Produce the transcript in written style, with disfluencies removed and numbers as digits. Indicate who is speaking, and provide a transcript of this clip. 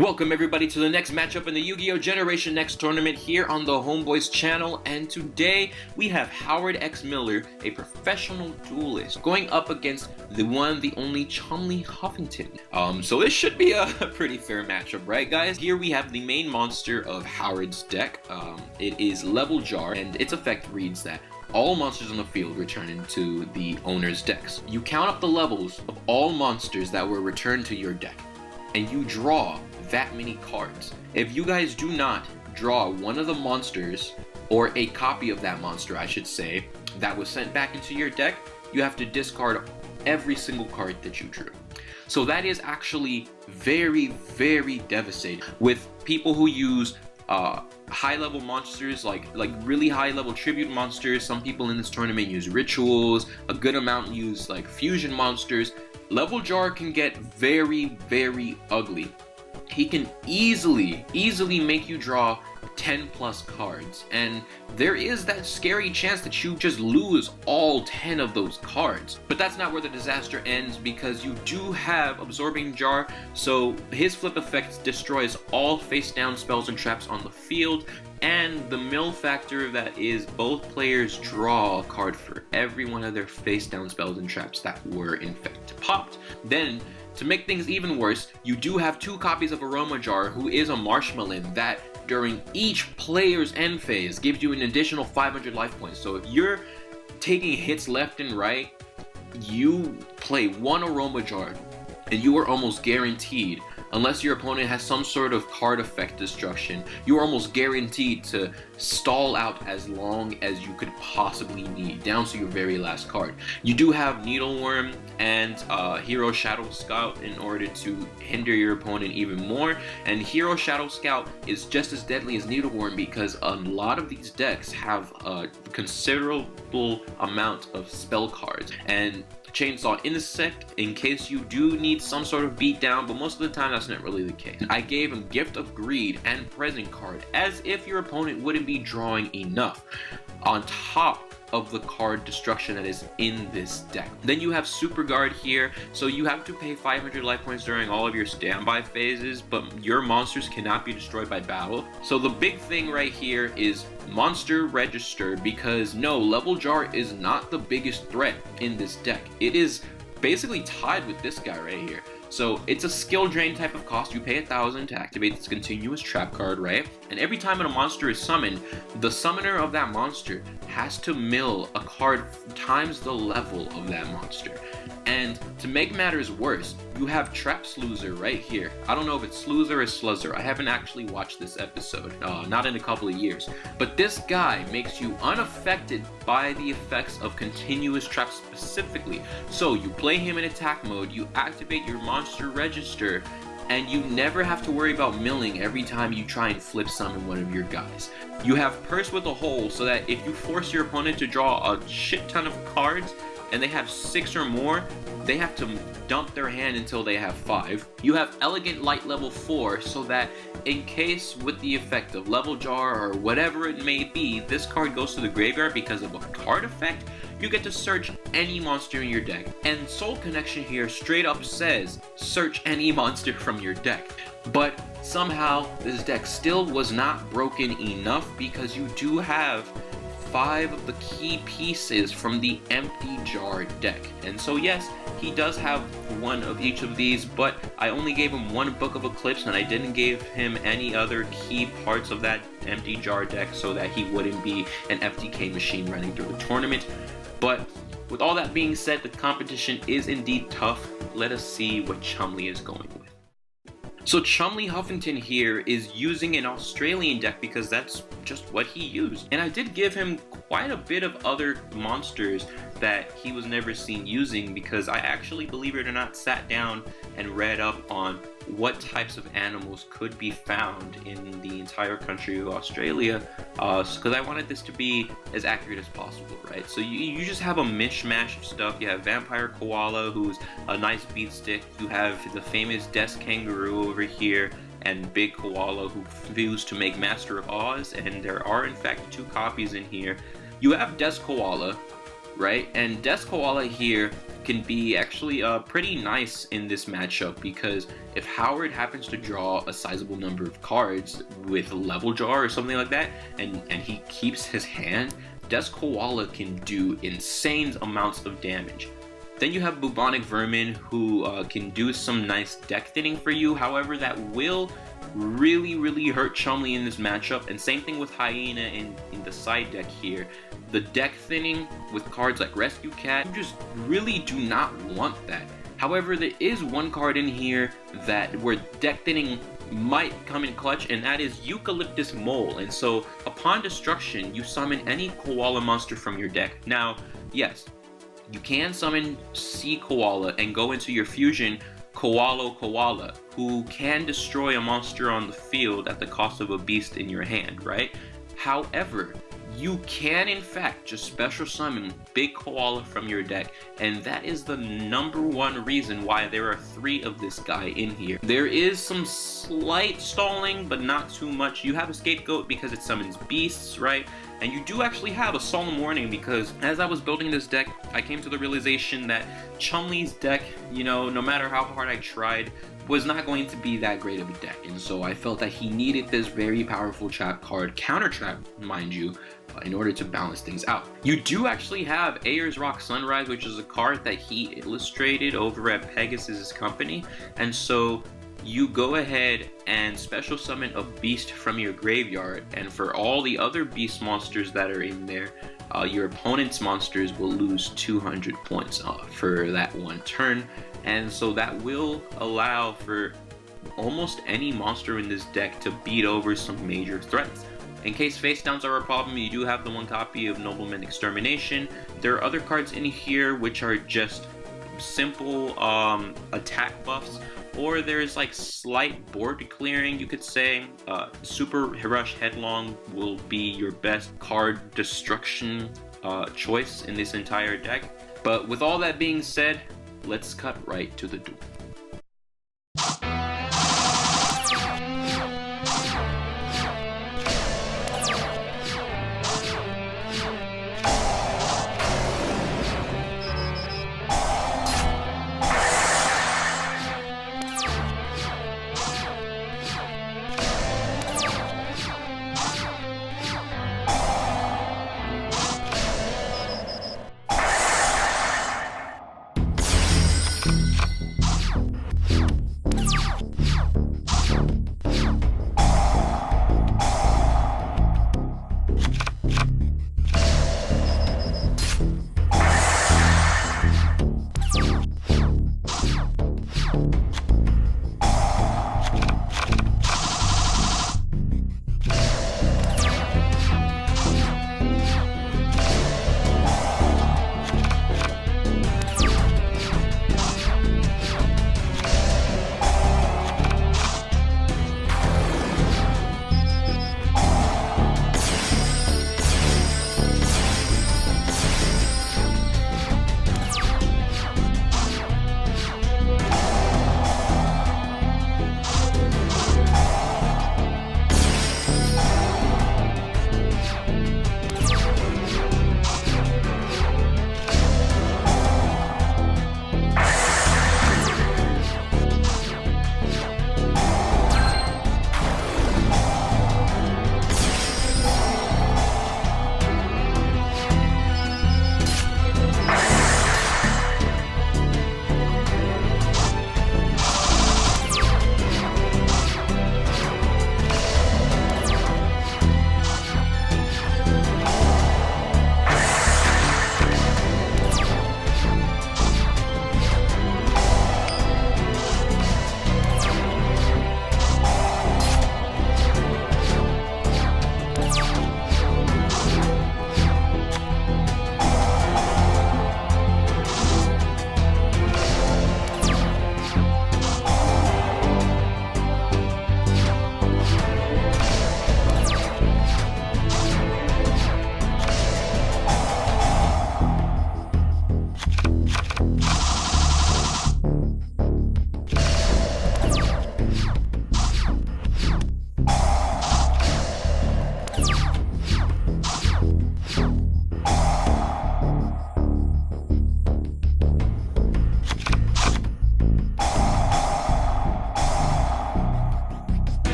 Speaker 1: Welcome everybody to the next matchup in the Yu-Gi-Oh! Generation Next tournament here on the HomeBoiz channel, and today we have Howard X Miller, a professional duelist, going up against the one, the only Chumley Huffington. So this should be a pretty fair matchup, right guys? Here we have the main monster of Howard's deck. It is Level Jar, and its effect reads that all monsters on the field return into the owner's decks. You count up the levels of all monsters that were returned to your deck, and you draw that many cards. If you guys do not draw one of the monsters, or a copy of that monster I should say, that was sent back into your deck, you have to discard every single card that you drew. So that is actually very, very devastating. With people who use high level monsters, like really high level tribute monsters, some people in this tournament use rituals, a good amount use like fusion monsters. Level Jar can get very, very ugly. He can easily make you draw 10 plus cards, and there is that scary chance that you just lose all 10 of those cards. But that's not where the disaster ends, because you do have Absorbing Jar, so his flip effect destroys all face down spells and traps on the field, and the mill factor that is both players draw a card for every one of their face down spells and traps that were in fact popped. Then, to make things even worse, you do have two copies of Aroma Jar, who is a Marshmallow that during each player's end phase gives you an additional 500 life points. So if you're taking hits left and right, you play one Aroma Jar and you are almost guaranteed, unless your opponent has some sort of card effect destruction, you are almost guaranteed to stall out as long as you could possibly need, down to your very last card. You do have Needleworm and Hero Shadow Scout in order to hinder your opponent even more, and Hero Shadow Scout is just as deadly as Needleworm because a lot of these decks have a considerable amount of spell cards. And Chainsaw Insect in case you do need some sort of beatdown, but most of the time that's not really the case. I gave him Gift of Greed and Present card, as if your opponent wouldn't be drawing enough on top of the card destruction that is in this deck. Then you have Super Guard here, so you have to pay 500 life points during all of your standby phases, but your monsters cannot be destroyed by battle. So the big thing right here is Monster Register, because no, Level Jar is not the biggest threat in this deck. It is basically tied with this guy right here. So it's a skill drain type of cost. You pay 1,000 to activate this continuous trap card, right? And every time a monster is summoned, the summoner of that monster has to mill a card times the level of that monster. And to make matters worse, you have Trap Sloozer right here. I don't know if it's Sloozer or Sluzzer. I haven't actually watched this episode, not in a couple of years. But this guy makes you unaffected by the effects of continuous traps specifically. So you play him in attack mode, you activate your Monster Register, and you never have to worry about milling every time you try and flip summon one of your guys. You have Purse with a Hole, so that if you force your opponent to draw a shit ton of cards, and they have 6 or more, they have to dump their hand until they have 5. You have Elegant Light level 4, so that in case with the effect of Level Jar or whatever it may be, this card goes to the graveyard because of a card effect, you get to search any monster in your deck. And Soul Connection here straight up says, search any monster from your deck. But somehow, this deck still was not broken enough because you do have 5 of the key pieces from the Empty Jar deck. And so yes, he does have one of each of these, but I only gave him one Book of Eclipse and I didn't give him any other key parts of that Empty Jar deck so that he wouldn't be an FTK machine running through the tournament. But with all that being said, the competition is indeed tough. Let us see what Chumley is going with. So Chumley Huffington here is using an Australian deck because that's just what he used. And I did give him quite a bit of other monsters that he was never seen using, because I actually, believe it or not, sat down and read up on what types of animals could be found in the entire country of Australia, because I wanted this to be as accurate as possible, right? So you just have a mishmash of stuff. You have Vampire Koala, who's a nice beat stick. You have the famous Desk Kangaroo over here, and Big Koala, who fused to make Master of Oz, and there are in fact 2 copies in here. You have Desk Koala, right? And Death Koala here can be actually pretty nice in this matchup, because if Howard happens to draw a sizable number of cards with a level draw or something like that, and he keeps his hand, Death Koala can do insane amounts of damage. Then you have Bubonic Vermin, who can do some nice deck thinning for you. However, that will really hurt Chumley in this matchup, and same thing with Hyena in the side deck here. The deck thinning with cards like Rescue Cat, you just really do not want that. However, there is one card in here where deck thinning might come in clutch, and that is Eucalyptus Mole. And so upon destruction, you summon any koala monster from your deck. Now, yes, you can summon Sea Koala and go into your fusion Koala, who can destroy a monster on the field at the cost of a beast in your hand, right? However, you can in fact just special summon Big Koala from your deck, and that is the #1 reason why there are 3 of this guy in here. There is some slight stalling, but not too much. You have a Scapegoat because it summons beasts, right? And you do actually have a Solemn Warning, because as I was building this deck, I came to the realization that Chumley's deck, you know, no matter how hard I tried, was not going to be that great of a deck. And so I felt that he needed this very powerful trap card, counter trap, mind you, in order to balance things out. You do actually have Ayers Rock Sunrise, which is a card that he illustrated over at Pegasus' company. And so you go ahead and special summon a beast from your graveyard, and for all the other beast monsters that are in there, your opponent's monsters will lose 200 points for that one turn. And so that will allow for almost any monster in this deck to beat over some major threats. In case face downs are a problem, you do have the 1 copy of Nobleman Extermination. There are other cards in here which are just simple attack buffs, or there's like slight board clearing, you could say. Super Rush Headlong will be your best card destruction choice in this entire deck. But with all that being said, let's cut right to the duel.